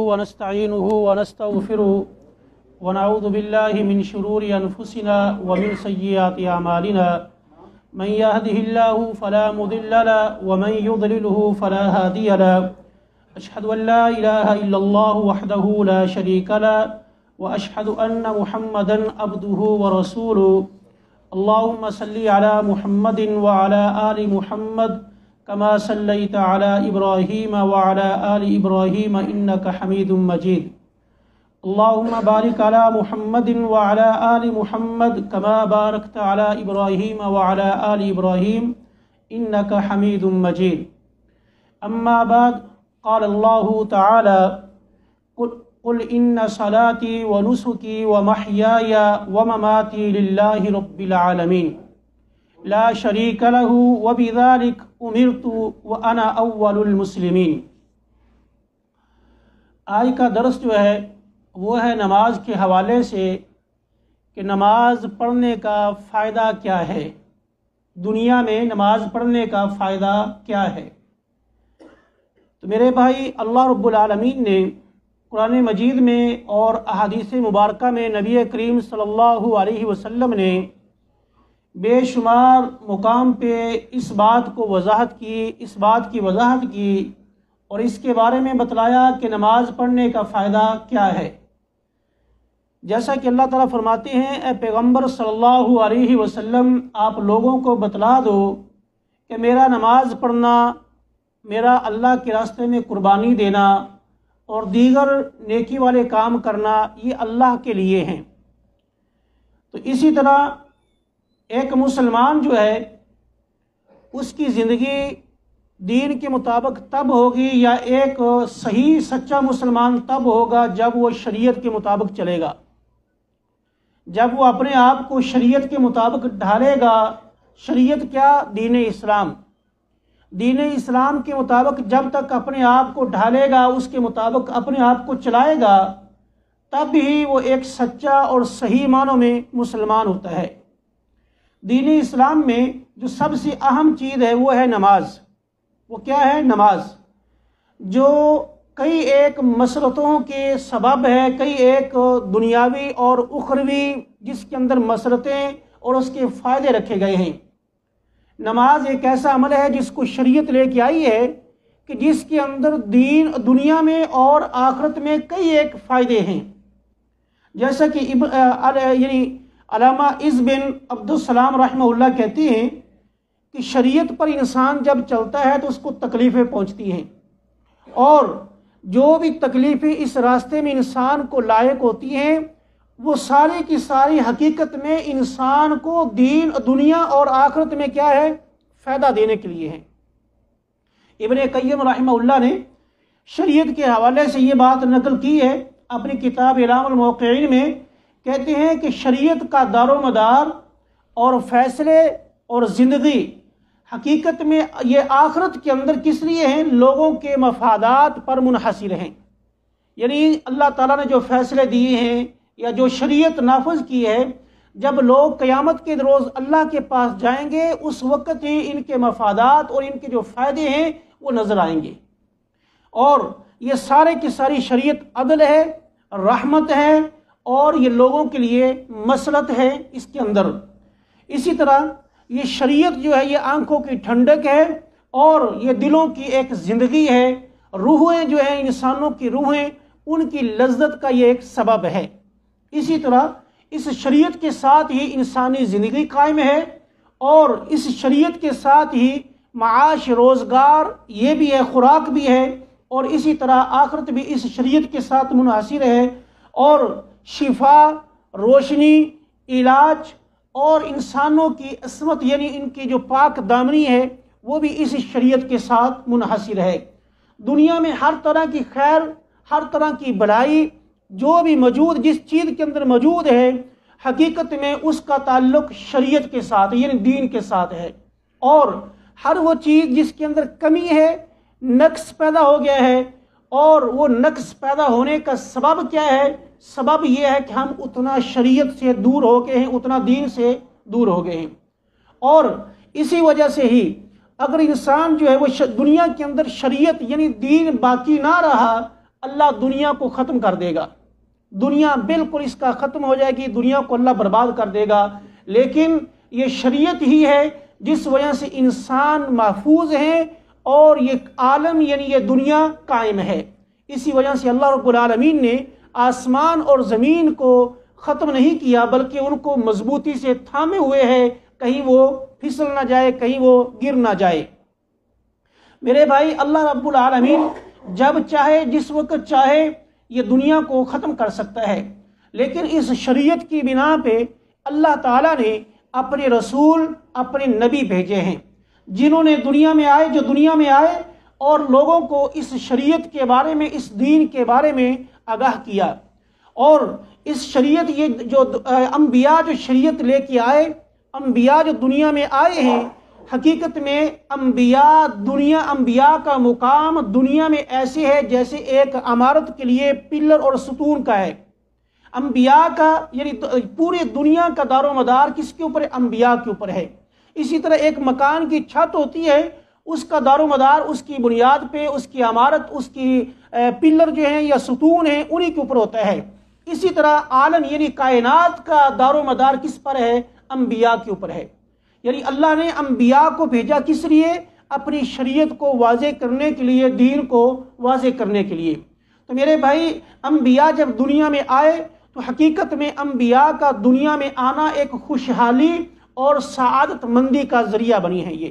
ونستعينه ونستغفره ونعوذ بالله من شرور أنفسنا ومن سيئات أعمالنا من يهده الله فلا مضل له ومن يضلله فلا هادي له أشهد أن لا إله إلا الله وحده لا شريك له وأشهد أن محمدا عبده ورسوله اللهم صل على محمد وعلى آل محمد كما صليت على إبراهيم وعلى آل إبراهيم إنك حميد مجيد اللهم بارك على محمد وعلى آل محمد كما باركت على إبراهيم وعلى آل إبراهيم إنك حميد مجيد أما بعد قال الله تعالى قل إن صلاتي ونسكي ومحياي ومماتي لله رب العالمين لا شريك له وبذلك أمرت وأنا أول المسلمين۔ آج کا درس جو ہے وہ ہے نماز کے حوالے سے کہ نماز پڑھنے کا فائدہ کیا ہے، دنیا میں نماز پڑھنے کا فائدہ کیا ہے۔ تو میرے بھائی، اللہ رب العالمین نے قرآن مجید میں اور احادیث مبارکہ میں نبی کریم صلی اللہ علیہ وسلم نے بے شمار مقام پہ اس بات کی وضاحت کی اور اس کے بارے میں بتلایا کہ نماز پڑھنے کا فائدہ کیا ہے۔ جیسا کہ اللہ تعالیٰ فرماتے ہیں، اے پیغمبر صلی اللہ علیہ وسلم، آپ لوگوں کو بتلا دو کہ میرا نماز پڑھنا، میرا اللہ کے راستے میں قربانی دینا اور دیگر نیکی والے کام کرنا یہ اللہ کے لیے ہیں۔ تو اسی طرح ایک مسلمان جو ہے اس کی زندگی دین کے مطابق تب ہوگی، یا ایک صحیح سچا مسلمان تب ہوگا جب وہ شریعت کے مطابق چلے گا، جب وہ اپنے آپ کو شریعت کے مطابق ڈھالے گا۔ شریعت کیا؟ دین اسلام۔ دین اسلام کے مطابق جب تک اپنے آپ کو ڈھالے گا، اس کے مطابق اپنے آپ کو چلائے گا، تب ہی وہ ایک سچا اور صحیح معنوں میں مسلمان ہوتا ہے۔ دین اسلام میں جو سب سے اہم چیز ہے وہ ہے نماز۔ وہ کیا ہے؟ نماز، جو کئی ایک مسرتوں کے سبب ہے، کئی ایک دنیاوی اور اخروی جس کے اندر مسرتیں اور اس کے فائدے رکھے گئے ہیں۔ نماز ایک ایسا عمل ہے جس کو شریعت لے کے آئی ہے کہ جس کے اندر دنیا میں اور آخرت میں کئی ایک فائدے ہیں۔ جیسا کہ علامہ عز بن عبدالسلام رحمہ اللہ کہتے ہیں کہ شریعت پر انسان جب چلتا ہے تو اس کو تکلیفیں پہنچتی ہیں، اور جو بھی تکلیفیں اس راستے میں انسان کو لاحق ہوتی ہیں وہ ساری کی ساری حقیقت میں انسان کو دنیا اور آخرت میں کیا ہے؟ فائدہ دینے کے لیے ہے۔ ابن قیم رحمہ اللہ نے شریعت کے حوالے سے یہ بات نقل کی ہے اپنی کتاب اعلام الموقعین میں، کہتے ہیں کہ شریعت کا دار و مدار اور فیصلے اور زندگی حقیقت میں یہ آخرت کے اندر کس لیے ہیں؟ لوگوں کے مفادات پر منحصر ہیں۔ یعنی اللہ تعالیٰ نے جو فیصلے دیے ہیں یا جو شریعت نافذ کی ہے، جب لوگ قیامت کے روز اللہ کے پاس جائیں گے اس وقت ہی ان کے مفادات اور ان کے جو فائدے ہیں وہ نظر آئیں گے۔ اور یہ سارے کی ساری شریعت عدل ہے، رحمت ہے، اور یہ لوگوں کے لیے مصلحت ہے اس کے اندر۔ اسی طرح یہ شریعت جو ہے یہ آنکھوں کی ٹھنڈک ہے، اور یہ دلوں کی ایک زندگی ہے۔ روحیں جو ہیں، انسانوں کی روحیں، ان کی لذت کا یہ ایک سبب ہے۔ اسی طرح اس شریعت کے ساتھ ہی انسانی زندگی قائم ہے، اور اس شریعت کے ساتھ ہی معاش، روزگار یہ بھی ہے، خوراک بھی ہے، اور اسی طرح آخرت بھی اس شریعت کے ساتھ منحصر ہے، اور شفا، روشنی، علاج اور انسانوں کی عصمت یعنی ان کی جو پاک دامنی ہے وہ بھی اس شریعت کے ساتھ منحصر ہے۔ دنیا میں ہر طرح کی خیر، ہر طرح کی بھلائی جو بھی موجود، جس چیز کے اندر موجود ہے، حقیقت میں اس کا تعلق شریعت کے ساتھ یعنی دین کے ساتھ ہے۔ اور ہر وہ چیز جس کے اندر کمی ہے، نقص پیدا ہو گیا ہے، اور وہ نقص پیدا ہونے کا سبب کیا ہے؟ سبب یہ ہے کہ ہم اتنا شریعت سے دور ہو گئے ہیں، اتنا دین سے دور ہو گئے ہیں۔ اور اسی وجہ سے ہی اگر انسان جو ہے وہ دنیا کے اندر شریعت یعنی دین باقی نہ رہا، اللہ دنیا کو ختم کر دے گا، دنیا بالکل اس کا ختم ہو جائے گی، دنیا کو اللہ برباد کر دے گا، لیکن یہ شریعت ہی ہے جس وجہ سے انسان محفوظ ہیں اور یہ عالم یعنی یہ دنیا قائم ہے۔ اسی وجہ سے اللہ رب العالمین نے آسمان اور زمین کو ختم نہیں کیا، بلکہ ان کو مضبوطی سے تھامے ہوئے ہے، کہیں وہ پھسل نہ جائے، کہیں وہ گر نہ جائے۔ میرے بھائی، اللہ رب العالمین جب چاہے، جس وقت چاہے، یہ دنیا کو ختم کر سکتا ہے، لیکن اس شریعت کی بنا پہ اللہ تعالیٰ نے اپنے رسول، اپنے نبی بھیجے ہیں، جنہوں نے دنیا میں آئے اور لوگوں کو اس شریعت کے بارے میں، اس دین کے بارے میں آگاہ کیا۔ اور اس شریعت، یہ جو انبیاء جو شریعت لے کے آئے، انبیاء جو دنیا میں آئے ہیں، حقیقت میں انبیاء کا مقام دنیا میں ایسے ہے جیسے ایک عمارت کے لیے پلر اور ستون کا ہے۔ انبیاء کا یعنی پوری دنیا کا دار و مدار کس کے اوپر ہے؟ انبیاء کے اوپر ہے۔ اسی طرح ایک مکان کی چھت ہوتی ہے، اس کا دار و مدار اس کی بنیاد پہ، اس کی عمارت، اس کی پلر جو ہیں یا ستون ہیں، انہی کے اوپر ہوتا ہے۔ اسی طرح عالم یعنی کائنات کا دار و مدار کس پر ہے؟ انبیاء کے اوپر ہے۔ یعنی اللہ نے انبیاء کو بھیجا کس لیے؟ اپنی شریعت کو واضح کرنے کے لیے، دین کو واضح کرنے کے لیے۔ تو میرے بھائی، انبیاء جب دنیا میں آئے تو حقیقت میں انبیاء کا دنیا میں آنا ایک خوشحالی اور سعادت مندی کا ذریعہ بنی ہے۔ یہ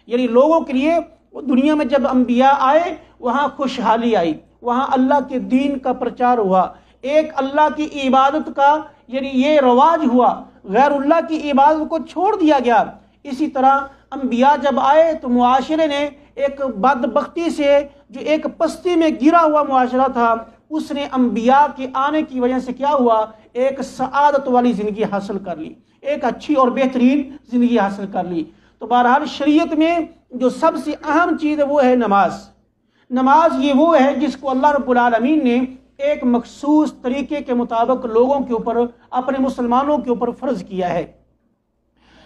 یعنی لوگوں کے لیے دنیا میں جب انبیاء آئے، وہاں خوشحالی آئی، وہاں اللہ کے دین کا پرچار ہوا، ایک اللہ کی عبادت کا یعنی یہ رواج ہوا، غیر اللہ کی عبادت کو چھوڑ دیا گیا۔ اسی طرح انبیاء جب آئے تو معاشرے نے ایک بدبختی سے، جو ایک پستی میں گرا ہوا معاشرہ تھا، اس نے انبیاء کے آنے کی وجہ سے کیا ہوا؟ ایک سعادت والی زندگی حاصل کر لی، ایک اچھی اور بہترین زندگی حاصل کر لی۔ تو بہرحال شریعت میں جو سب سے اہم چیز ہے وہ ہے نماز۔ نماز یہ وہ ہے جس کو اللہ رب العالمین نے ایک مخصوص طریقے کے مطابق لوگوں کے اوپر، اپنے مسلمانوں کے اوپر فرض کیا ہے،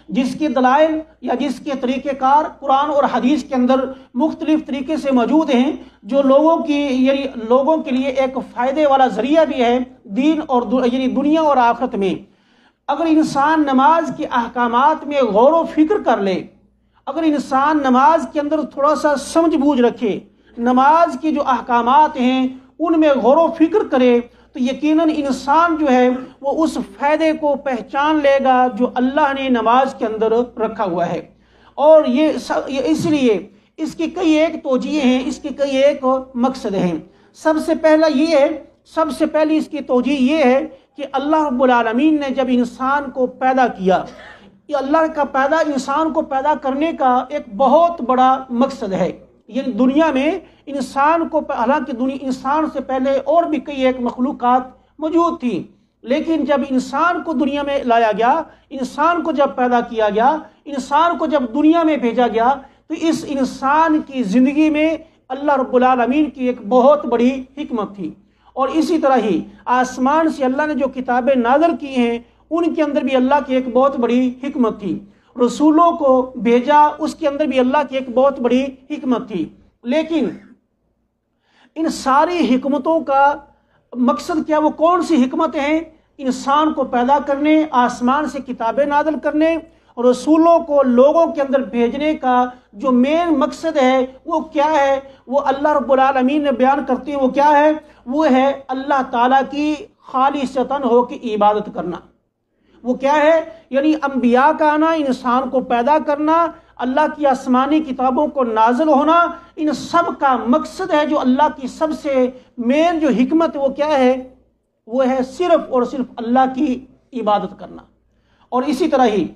جس کے دلائل یا جس کے طریقہ کار قرآن اور حدیث کے اندر مختلف طریقے سے موجود ہیں، جو لوگوں کے لیے ایک فائدے والا ذریعہ بھی ہے دین اور یعنی دنیا اور آخرت میں۔ اگر انسان نماز کے احکامات میں غور و فکر کر لے، اگر انسان نماز کے اندر تھوڑا سا سمجھ بوجھ رکھے، نماز کے جو احکامات ہیں ان میں غور و فکر کرے، تو یقیناً انسان جو ہے وہ اس فائدے کو پہچان لے گا جو اللہ نے نماز کے اندر رکھا ہوا ہے۔ اور یہ اس لیے اس کی کئی ایک توجیہ ہیں، اس کے کئی ایک مقصد ہیں۔ سب سے پہلی اس کی توجیہ یہ ہے کہ اللہ رب العالمین نے جب انسان کو پیدا کیا، یہ اللہ کا انسان کو پیدا کرنے کا ایک بہت بڑا مقصد ہے۔ یعنی دنیا میں انسان کو، حالانکہ انسان سے پہلے اور بھی کئی ایک مخلوقات موجود تھیں، لیکن جب انسان کو دنیا میں لایا گیا، انسان کو جب پیدا کیا گیا، انسان کو جب دنیا میں بھیجا گیا، تو اس انسان کی زندگی میں اللہ رب العالمین کی ایک بہت بڑی حکمت تھی۔ اور اسی طرح ہی آسمان سے اللہ نے جو کتابیں نازل کی ہیں، ان کے اندر بھی اللہ کی ایک بہت بڑی حکمت تھی۔ رسولوں کو بھیجا، اس کے اندر بھی اللہ کی ایک بہت بڑی حکمت تھی۔ لیکن ان ساری حکمتوں کا مقصد کیا؟ وہ کون سی حکمتیں ہیں؟ انسان کو پیدا کرنے، آسمان سے کتابیں نازل کرنے، رسولوں کو لوگوں کے اندر بھیجنے کا جو مین مقصد ہے وہ کیا ہے؟ وہ اللہ رب العالمین نے بیان کرتے ہیں، وہ کیا ہے؟ وہ ہے اللہ تعالیٰ کی خالصتاً ہو کے عبادت کرنا۔ وہ کیا ہے؟ یعنی انبیاء کا آنا، انسان کو پیدا کرنا، اللہ کی آسمانی کتابوں کو نازل ہونا، ان سب کا مقصد ہے جو اللہ کی سب سے مین جو حکمت وہ کیا ہے؟ وہ ہے صرف اور صرف اللہ کی عبادت کرنا۔ اور اسی طرح ہی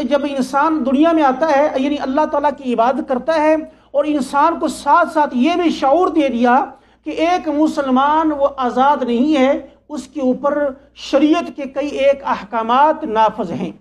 جب انسان دنیا میں آتا ہے، یعنی اللہ تعالیٰ کی عبادت کرتا ہے، اور انسان کو ساتھ ساتھ یہ بھی شعور دے دیا کہ ایک مسلمان وہ آزاد نہیں ہے، اس کے اوپر شریعت کے کئی ایک احکامات نافذ ہیں۔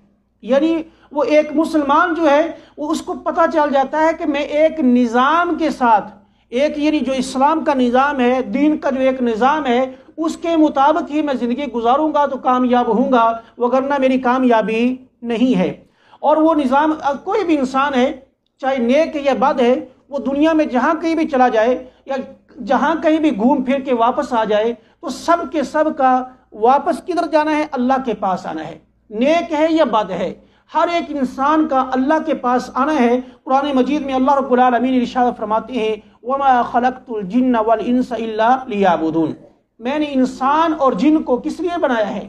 یعنی وہ ایک مسلمان جو ہے وہ اس کو پتہ چل جاتا ہے کہ میں ایک نظام کے ساتھ، ایک یعنی جو اسلام کا نظام ہے، دین کا جو ایک نظام ہے، اس کے مطابق ہی میں زندگی گزاروں گا تو کامیاب ہوں گا، وگرنہ میری کامیابی نہیں ہے۔ اور وہ نظام، کوئی بھی انسان ہے چاہے نیک ہے یا بد ہے، وہ دنیا میں جہاں کہیں بھی چلا جائے یا جہاں کہیں بھی گھوم پھر کے واپس آ جائے تو سب کے سب کا واپس کدھر جانا ہے؟ اللہ کے پاس آنا ہے، نیک ہے یا بد ہے، ہر ایک انسان کا اللہ کے پاس آنا ہے۔ قرآن مجید میں اللہ رب العالمین ارشاد فرماتے ہیں وَمَا خَلَقْتُ الْجِنَّ وَالْإِنسَ إِلَّا لِيَعْبُدُونَ، میں نے انسان اور جن کو کس لیے بنایا ہے؟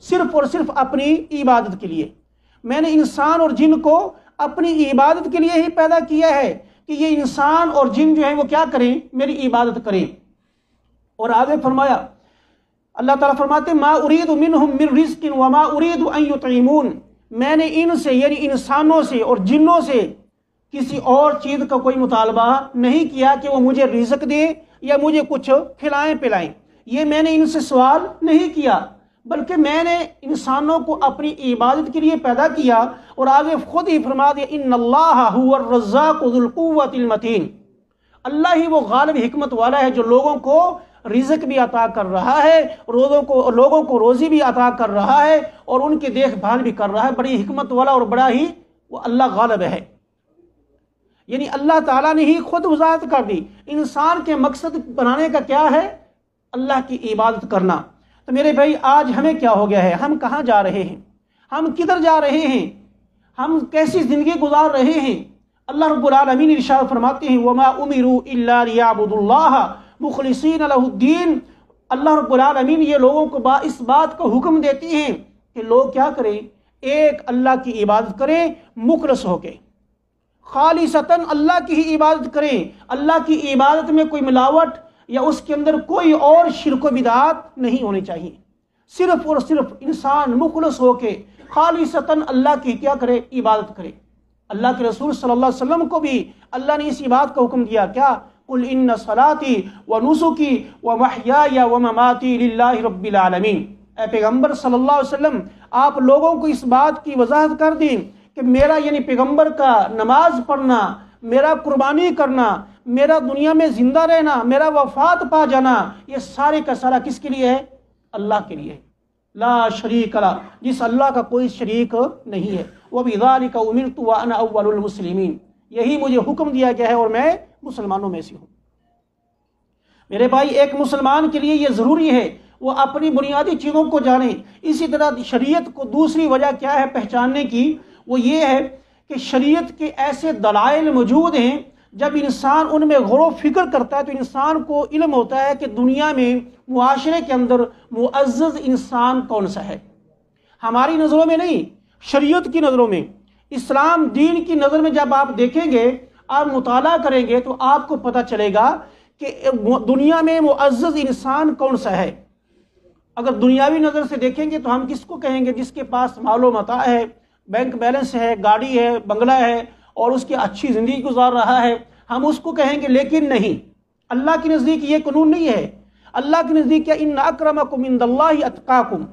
صرف اور صرف اپنی عبادت کے لیے۔ میں نے انسان اور جن کو اپنی عبادت کے لیے ہی پیدا کیا ہے کہ یہ انسان اور جن جو ہیں وہ کیا کریں؟ میری عبادت کریں۔ اور آگے فرمایا، اللہ تعالیٰ فرماتے ما اريد منهم من رزق وما اريد ان يطعمون، میں نے ان سے یعنی انسانوں سے اور جنوں سے کسی اور چیز کا کوئی مطالبہ نہیں کیا کہ وہ مجھے رزق دیں یا مجھے کچھ کھلائیں پلائیں، یہ میں نے ان سے سوال نہیں کیا، بلکہ میں نے انسانوں کو اپنی عبادت کے لیے پیدا کیا۔ اور آگے خود ہی فرما دیا ان اللہ هو الرزاق ذو القوۃ المتین، اللہ ہی وہ غالب حکمت والا ہے جو لوگوں کو رزق بھی عطا کر رہا ہے، لوگوں کو روزی بھی عطا کر رہا ہے اور ان کی دیکھ بھال بھی کر رہا ہے۔ بڑی حکمت والا اور بڑا ہی وہ اللہ غالب ہے، یعنی اللہ تعالیٰ نے ہی خود وضاحت کر دی۔ انسان کے مقصد بنانے کا کیا ہے؟ اللہ کی عبادت کرنا۔ تو میرے بھائی آج ہمیں کیا ہو گیا ہے؟ ہم کہاں جا رہے ہیں؟ ہم کدھر جا رہے ہیں؟ ہم کیسی زندگی گزار رہے ہیں؟ اللہ رب العالمین ارشاد فرماتے ہیں وَمَا أُمِرُوا إِلَّا لِيَعْبُدُوا اللَّهَ مخلصین لہ الدین، اللہ رب العالمین یہ لوگوں کو اس بات کا حکم دیتی ہیں کہ لوگ کیا کریں؟ ایک اللہ کی عبادت کریں مخلص ہو کے، خالصتاً اللہ کی ہی عبادت کریں، اللہ کی عبادت میں کوئی ملاوٹ یا اس کے اندر کوئی اور شرک و بدعات نہیں ہونی چاہیے، صرف اور صرف انسان مخلص ہو کے خالصتاً اللہ کی کیا کرے؟ عبادت کرے۔ اللہ کے رسول صلی اللہ علیہ وسلم کو بھی اللہ نے اسی بات کا حکم دیا، کیا؟ قل ان صلاتی و نسکی و محیای و مماتی للہ رب العالمین، اے پیغمبر صلی اللہ علیہ وسلم آپ لوگوں کو اس بات کی وضاحت کر دیں کہ میرا یعنی پیغمبر کا نماز پڑھنا، میرا قربانی کرنا، میرا دنیا میں زندہ رہنا، میرا وفات پا جانا، یہ سارے کا سارا کس کے لیے ہے؟ اللہ کے لیے، لا شریک لہ، جس اللہ کا کوئی شریک نہیں ہے۔ وَبِذَلِكَ أُمِرْتُ وَأَنَا أَوَّلُ الْمُسْلِمِينَ، یہی مجھے حکم دیا گیا ہے اور میں مسلمانوں میں سے ہوں۔ میرے بھائی ایک مسلمان کے لیے یہ ضروری ہے وہ اپنی بنیادی چیزوں کو جانے۔ اسی طرح شریعت کو دوسری وجہ کیا ہے پہچاننے کی؟ وہ یہ ہے کہ شریعت کے ایسے دلائل موجود ہیں جب انسان ان میں غور و فکر کرتا ہے تو انسان کو علم ہوتا ہے کہ دنیا میں معاشرے کے اندر معزز انسان کون سا ہے۔ ہماری نظروں میں نہیں، شریعت کی نظروں میں، اسلام دین کی نظر میں جب آپ دیکھیں گے، آپ مطالعہ کریں گے تو آپ کو پتہ چلے گا کہ دنیا میں معزز انسان کون سا ہے۔ اگر دنیاوی نظر سے دیکھیں گے تو ہم کس کو کہیں گے؟ جس کے پاس مال و متاع ہے، بینک بیلنس ہے، گاڑی ہے، بنگلہ ہے اور اس کی اچھی زندگی گزار رہا ہے، ہم اس کو کہیں گے۔ لیکن نہیں، اللہ کے نزدیک یہ قانون نہیں ہے۔ اللہ کے نزدیک کیا؟ ان اکرمکم عند اللہ اتقاکم،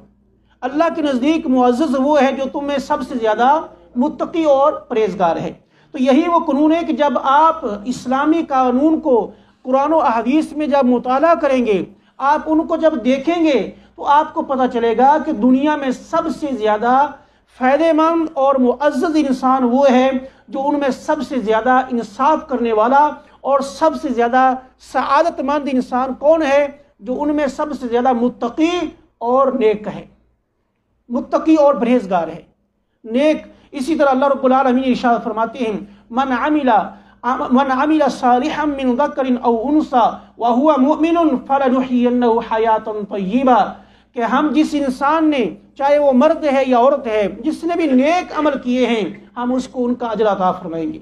اللہ کے نزدیک معزز وہ ہے جو تم میں سب سے زیادہ متقی اور پرہیزگار ہے۔ تو یہی وہ قانون ہے کہ جب آپ اسلامی قانون کو قرآن و احادیث میں جب مطالعہ کریں گے، آپ ان کو جب دیکھیں گے تو آپ کو پتہ چلے گا کہ دنیا میں سب سے زیادہ فائدہ مند اور معزز انسان وہ ہے جو ان میں سب سے زیادہ انصاف کرنے والا، اور سب سے زیادہ سعادت مند انسان کون ہے؟ جو ان میں سب سے زیادہ متقی اور نیک ہے، متقی اور پرہیزگار ہے، نیک۔ اسی طرح اللہ رب العالمین ارشاد فرماتے ہیں من عمل صالحا من ذکر او انثى وهو مؤمن فلنحيينه حیاتا طیبہ، کہ ہم جس انسان نے، چاہے وہ مرد ہے یا عورت ہے، جس نے بھی نیک عمل کیے ہیں، ہم اس کو ان کا اجر عطا فرمائیں گے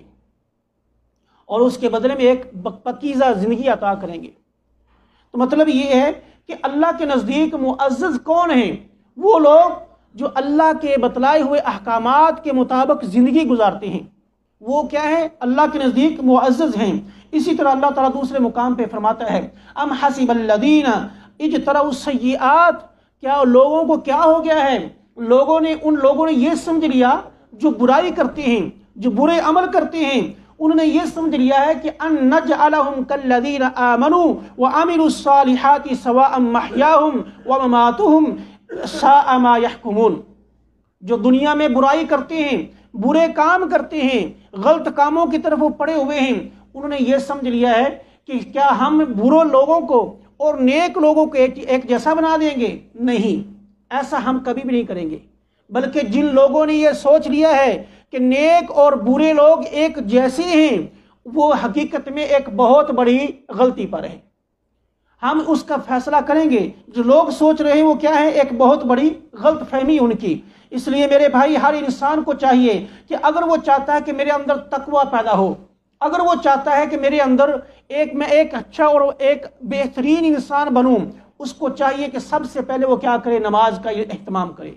اور اس کے بدلے میں ایک پاکیزہ زندگی عطا کریں گے۔ تو مطلب یہ ہے کہ اللہ کے نزدیک معزز کون ہیں؟ وہ لوگ جو اللہ کے بتلائے ہوئے احکامات کے مطابق زندگی گزارتے ہیں، وہ کیا ہے؟ اللہ کے نزدیک معزز ہیں۔ اسی طرح اللہ تعالیٰ دوسرے مقام پہ فرماتا ہے ام حسب الذین اجتروا السیئات، کیا لوگوں کو کیا ہو گیا ہے؟ ان لوگوں نے یہ سمجھ لیا، جو برائی کرتے ہیں، جو برے عمل کرتے ہیں، انہوں نے یہ سمجھ لیا ہے کہ ان نجعلہم کالذین آمنوا وعملوا الصالحات سواء محیاہم ومماتہم ساء ما یحکمون، جو دنیا میں برائی کرتے ہیں، برے کام کرتے ہیں، غلط کاموں کی طرف وہ پڑے ہوئے ہیں، انہوں نے یہ سمجھ لیا ہے کہ کیا ہم برے لوگوں کو اور نیک لوگوں کو ایک جیسا بنا دیں گے؟ نہیں، ایسا ہم کبھی بھی نہیں کریں گے، بلکہ جن لوگوں نے یہ سوچ لیا ہے کہ نیک اور برے لوگ ایک جیسے ہیں، وہ حقیقت میں ایک بہت بڑی غلطی پر ہے۔ ہم اس کا فیصلہ کریں گے۔ جو لوگ سوچ رہے ہیں وہ کیا ہے؟ ایک بہت بڑی غلط فہمی ان کی۔ اس لیے میرے بھائی، ہر انسان کو چاہیے کہ اگر وہ چاہتا ہے کہ میرے اندر تقوی پیدا ہو، اگر وہ چاہتا ہے کہ میرے اندر میں ایک اچھا اور ایک بہترین انسان بنوں، اس کو چاہیے کہ سب سے پہلے وہ کیا کرے؟ نماز کا اہتمام کرے۔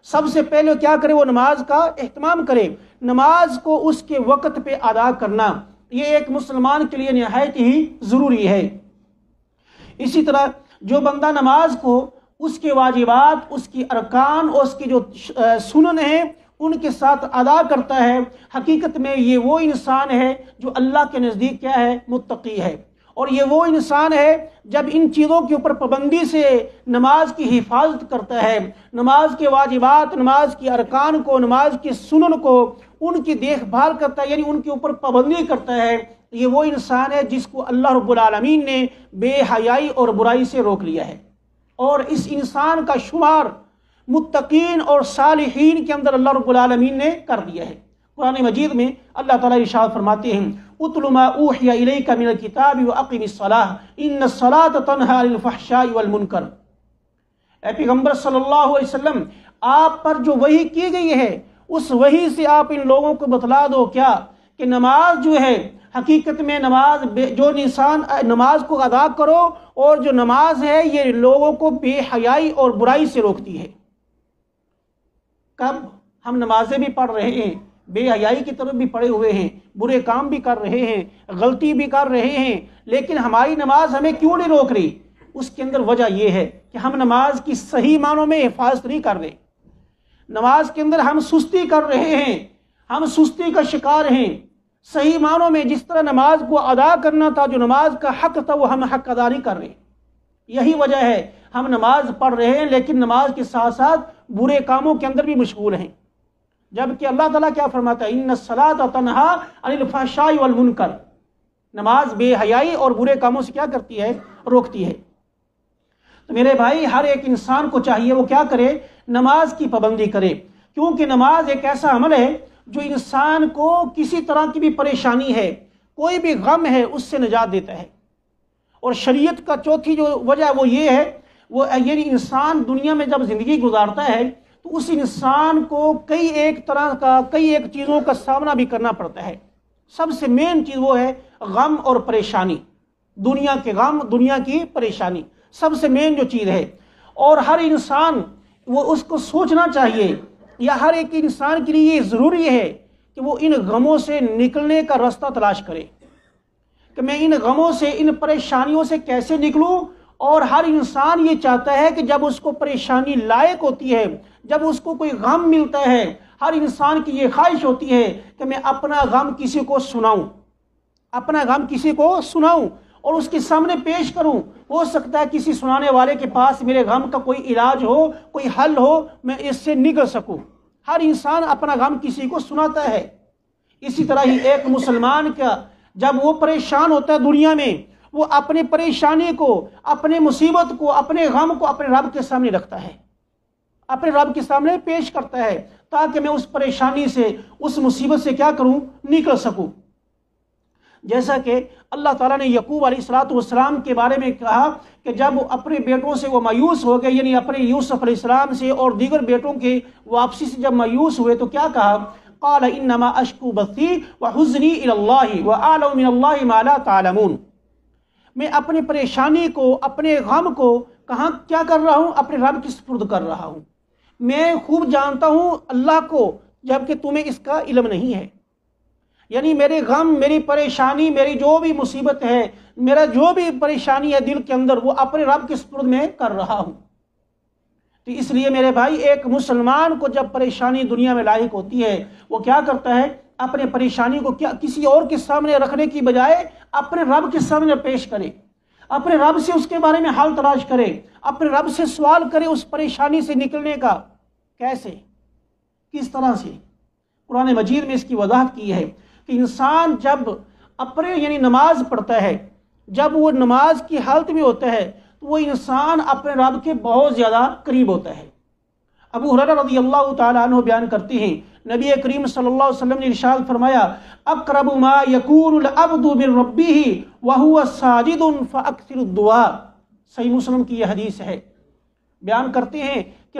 سب سے پہلے کیا کرے؟ وہ نماز کا اہتمام کرے۔ نماز کو اس کے وقت پہ ادا کرنا، یہ ایک مسلمان کے لیے نہایت ہی ضروری ہے۔ اسی طرح جو بندہ نماز کو اس کے واجبات، اس کی ارکان اور اس کی جو سنن ہیں ان کے ساتھ ادا کرتا ہے، حقیقت میں یہ وہ انسان ہے جو اللہ کے نزدیک کیا ہے؟ متقی ہے۔ اور یہ وہ انسان ہے جب ان چیزوں کے اوپر پابندی سے نماز کی حفاظت کرتا ہے، نماز کے واجبات، نماز کی ارکان کو، نماز کی سنن کو، ان کی دیکھ بھال کرتا ہے، یعنی ان کے اوپر پابندی کرتا ہے، یہ وہ انسان ہے جس کو اللہ رب العالمین نے بے حیائی اور برائی سے روک لیا ہے، اور اس انسان کا شمار متقین اور صالحین کے اندر اللہ رب العالمین نے کر دیا ہے۔ قرآن مجید میں اللہ تعالیٰ ارشاد فرماتے ہیں: اتل ما اوحی الیک من الکتاب واقم الصلاۃ ان الصلاۃ تنہی عن الفحشاء والمنکر۔ اے پیغمبر صلی اللہ علیہ وسلم، آپ پر جو وحی کی گئی ہے اس وحی سے آپ ان لوگوں کو بتلا دو کیا کہ نماز جو ہے، حقیقت میں نماز جو انسان نماز کو ادا کرو، اور جو نماز ہے یہ لوگوں کو بے حیائی اور برائی سے روکتی ہے۔ کب ہم نمازیں بھی پڑھ رہے ہیں، بے حیائی کی طرف بھی پڑے ہوئے ہیں، برے کام بھی کر رہے ہیں، غلطی بھی کر رہے ہیں، لیکن ہماری نماز ہمیں کیوں نہیں روک رہی؟ اس کے اندر وجہ یہ ہے کہ ہم نماز کی صحیح معنوں میں حفاظت نہیں کر رہے۔ نماز کے اندر ہم سستی کر رہے ہیں، ہم سستی کا شکار ہیں۔ صحیح معنوں میں جس طرح نماز کو ادا کرنا تھا، جو نماز کا حق تھا، وہ ہم حق ادا نہیں کر رہے۔ یہی وجہ ہے ہم نماز پڑھ رہے ہیں لیکن نماز کے ساتھ ساتھ برے کاموں کے اندر بھی مشغول ہیں، جبکہ اللہ تعالیٰ کیا فرماتا ہے؟ ان الصلاۃ تنہی عن الفحشاء والمنکر۔ نماز بے حیائی اور برے کاموں سے کیا کرتی ہے؟ روکتی ہے۔ تو میرے بھائی، ہر ایک انسان کو چاہیے وہ کیا کرے؟ نماز کی پابندی کرے، کیونکہ نماز ایک ایسا عمل ہے جو انسان کو کسی طرح کی بھی پریشانی ہے، کوئی بھی غم ہے، اس سے نجات دیتا ہے۔ اور شریعت کا چوتھی جو وجہ وہ یہ ہے، وہ یعنی انسان دنیا میں جب زندگی گزارتا ہے تو اس انسان کو کئی ایک چیزوں کا سامنا بھی کرنا پڑتا ہے۔ سب سے مین چیز وہ ہے غم اور پریشانی، دنیا کے غم، دنیا کی پریشانی سب سے مین جو چیز ہے۔ اور ہر انسان وہ اس کو سوچنا چاہیے، یا ہر ایک انسان کے لیے یہ ضروری ہے کہ وہ ان غموں سے نکلنے کا راستہ تلاش کرے کہ میں ان غموں سے، ان پریشانیوں سے کیسے نکلوں۔ اور ہر انسان یہ چاہتا ہے کہ جب اس کو پریشانی لائق ہوتی ہے، جب اس کو کوئی غم ملتا ہے، ہر انسان کی یہ خواہش ہوتی ہے کہ میں اپنا غم کسی کو سناؤں، اپنا غم کسی کو سناؤں اور اس کے سامنے پیش کروں۔ ہو سکتا ہے کسی سنانے والے کے پاس میرے غم کا کوئی علاج ہو، کوئی حل ہو، میں اس سے نکل سکوں۔ ہر انسان اپنا غم کسی کو سناتا ہے۔ اسی طرح ہی ایک مسلمان کا جب وہ پریشان ہوتا ہے دنیا میں، وہ اپنی پریشانی کو، اپنے مصیبت کو، اپنے غم کو اپنے رب کے سامنے رکھتا ہے، اپنے رب کے سامنے پیش کرتا ہے، تاکہ میں اس پریشانی سے، اس مصیبت سے کیا کروں؟ نکل سکوں۔ جیسا کہ اللہ تعالیٰ نے یعقوب علیہ السلام کے بارے میں کہا کہ جب اپنے بیٹوں سے وہ مایوس ہو گئے، یعنی اپنے یوسف علیہ السلام سے اور دیگر بیٹوں کے واپسی سے جب مایوس ہوئے تو کیا کہا؟ قال انما اشکو بثی وحزنی الی اللہ واعلم من اللہ ما لا تعلمون۔ میں اپنی پریشانی کو، اپنے غم کو کیا کر رہا ہوں؟ اپنے رب کے سپرد کر رہا ہوں۔ میں خوب جانتا ہوں اللہ کو، جبکہ تمہیں اس کا علم نہیں ہے۔ یعنی میرے غم، میری پریشانی، میری جو بھی مصیبت ہے، میرا جو بھی پریشانی ہے دل کے اندر، وہ اپنے رب کے سپرد میں کر رہا ہوں۔ تو اس لیے میرے بھائی، ایک مسلمان کو جب پریشانی دنیا میں لاحق ہوتی ہے، وہ کیا کرتا ہے؟ اپنے پریشانی کو کسی اور کے سامنے رکھنے کی بجائے اپنے رب کے سامنے پیش کرے، اپنے رب سے اس کے بارے میں حل تلاش کرے، اپنے رب سے سوال کرے اس پریشانی سے نکلنے کا۔ کیسے؟ کس طرح سے؟ قرآن مجید میں اس کی وضاحت کی ہے کہ انسان جب اپنے یعنی نماز پڑھتا ہے، جب وہ نماز کی حالت میں ہوتا ہے تو وہ انسان اپنے رب کے بہت زیادہ قریب ہوتا ہے۔ ابو ہریرہ رضی اللہ تعالیٰ عنہ بیان کرتے ہیں، نبی کریم صلی اللہ علیہ وسلم نے ارشاد فرمایا، اقرب ما یکون العبد من ربہ وہو ساجد فاکثر الدعاء۔ صحیح مسلم کی یہ حدیث ہے۔ بیان کرتے ہیں کہ